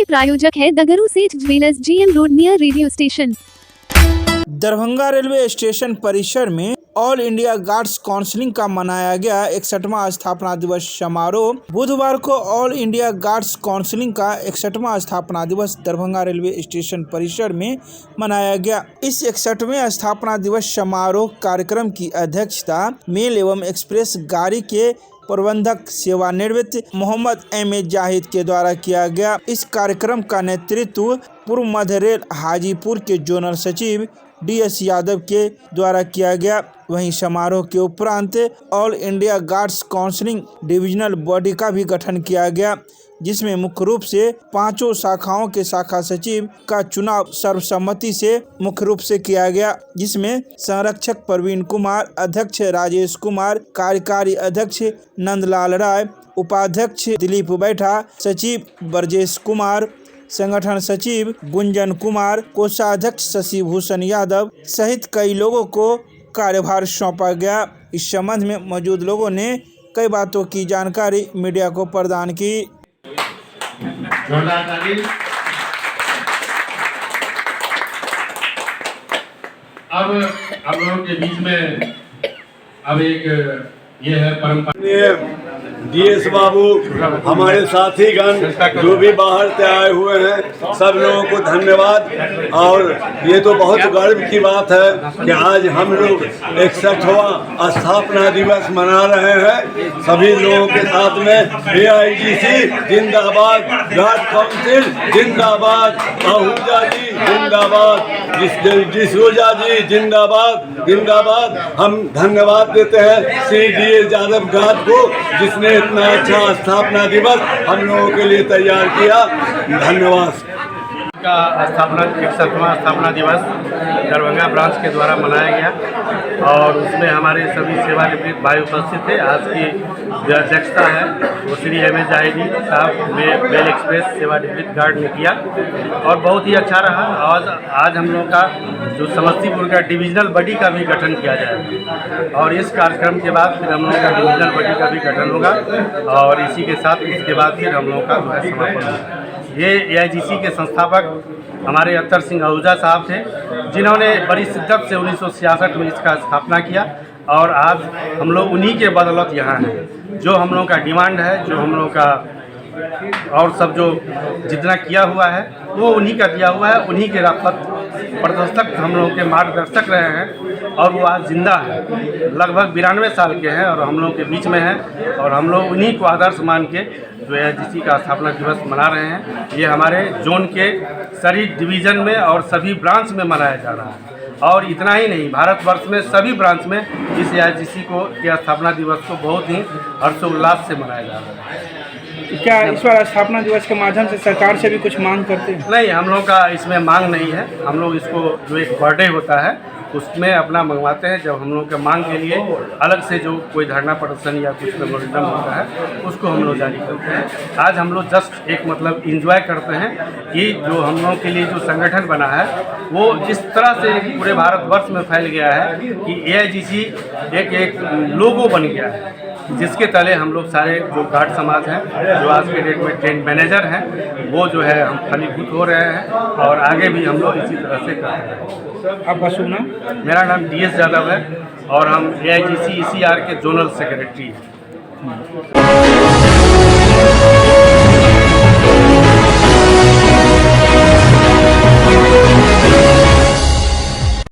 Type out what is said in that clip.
प्रायोजक है दगरू सेठ jewellers, GM road near radio station. Darbhanga railway station परिसर में ऑल इंडिया गार्ड्स काउंसिल का मनाया गया 61वां स्थापना दिवस समारोह। बुधवार को ऑल इंडिया गार्ड्स काउंसिल का 61वां स्थापना दिवस दरभंगा रेलवे स्टेशन परिसर में मनाया गया। इस 61वें स्थापना दिवस समारोह कार्यक्रम की अध्यक्षता मेल एवं एक्सप्रेस गाड़ी के प्रबंधक सेवानिवृत्त मोहम्मद एम.ए. जाहिद के द्वारा किया गया। इस कार्यक्रम का नेतृत्व पूर्व मध्य रेल हाजीपुर के जोनल सचिव D.S. यादव के द्वारा किया गया। वहीं समारोह के उपरांत all India guards council divisional body का भी गठन किया गया, जिसमें मुख्य रूप से 5 शाखाओं के शाखा सचिव का चुनाव सर्वसम्मति से मुख्य रूप से किया गया, जिसमें संरक्षक प्रवीण कुमार, अध्यक्ष राजेश कुमार, कार्यकारी अध्यक्ष नंदलाल राय, उपाध्यक्ष दिलीप बैठा, सचिव ब्रजेश कुमार, संगठन सचिव गुंजन कुमार, कोषाध्यक्ष शशि भूषण यादव सहित कई लोगों को कार्यभार सौंपा गया। इस संबंध में मौजूद लोगों ने कई बातों की जानकारी मीडिया को प्रदान की। अब हम लोगों के बीच में अब एक ये है परंपरा। DS बाबू, हमारे साथीगण जो भी बाहर से आए हुए हैं, सब लोगों को धन्यवाद। और ये तो बहुत गर्व की बात है कि आज हम लोग 61वां स्थापना दिवस मना रहे हैं सभी लोगों के साथ में। AIGC जिंदाबाद, गार्ड काउंसिल जिंदाबाद, आहूजा जी जिंदाबाद, डिसूजा जी जिंदाबाद जिंदाबाद। हम धन्यवाद देते हैं श्री D.S. यादव गार्ड को, जिसने इतना अच्छा स्थापना दिवस हम लोगों के लिए तैयार किया। धन्यवाद। का 61वां स्थापना दिवस दरभंगा ब्रांच के द्वारा मनाया गया और उसमें हमारे सभी सेवानिवृत्त भाई उपस्थित थे। आज की जो अध्यक्षता है वो श्री एम.ए. जाहिदी साहब मेल एक्सप्रेस सेवानिवृत्त गार्ड ने किया और बहुत ही अच्छा रहा। आज हम लोग का जो समस्तीपुर का डिविजनल बॉडी का भी गठन किया जाएगा और इस कार्यक्रम के बाद फिर हम लोग का डिविजनल बॉडी का भी गठन होगा और इसी के साथ इसके बाद फिर हम लोग का जो है समापन होगा। ये AIGC के संस्थापक हमारे अत्तर सिंह आहूजा साहब थे, जिन्होंने बड़ी शिद्दत से 1966 में इसका स्थापना किया और आज हम लोग उन्हीं के बदौलत यहाँ हैं। जो हम लोगों का डिमांड है, जो हम लोगों का और सब जो जितना किया हुआ है वो उन्हीं का दिया हुआ है, उन्हीं के पथ प्रदर्शक हम लोगों के मार्गदर्शक रहे हैं और वो आज जिंदा है। लगभग 92 साल के हैं और हम लोग के बीच में हैं और हम लोग उन्हीं को आदर्श मान के जो AIGC का स्थापना दिवस मना रहे हैं। ये हमारे जोन के सभी डिवीज़न में और सभी ब्रांच में मनाया जा रहा है और इतना ही नहीं, भारतवर्ष में सभी ब्रांच में इस AIGC के स्थापना दिवस को बहुत ही हर्षोल्लास से मनाया जा रहा है। क्या इस बार स्थापना दिवस के माध्यम से सरकार से भी कुछ मांग करते हैं? नहीं, हम लोग का इसमें मांग नहीं है। हम लोग इसको जो एक बर्थडे होता है उसमें अपना मंगवाते हैं। जब हम लोग के मांग के लिए अलग से जो कोई धरना प्रदर्शन या कुछ मेमोरेंडम होता है उसको हम लोग जारी करते हैं। आज हम लोग जस्ट एक मतलब इंजॉय करते हैं कि जो हम लोग के लिए जो संगठन बना है वो जिस तरह से पूरे भारतवर्ष में फैल गया है कि AIGC एक लोगो बन गया है, जिसके तले हम लोग सारे जो गार्ड समाज हैं, जो आज के डेट में ट्रेन मैनेजर हैं, वो जो है हम फलीभूत हो रहे हैं और आगे भी हम लोग इसी तरह से कर रहे हैं। आपका शुभ नाम? मेरा नाम D.S. यादव है और हम AIGC ECR के जोनल सेक्रेटरी हैं।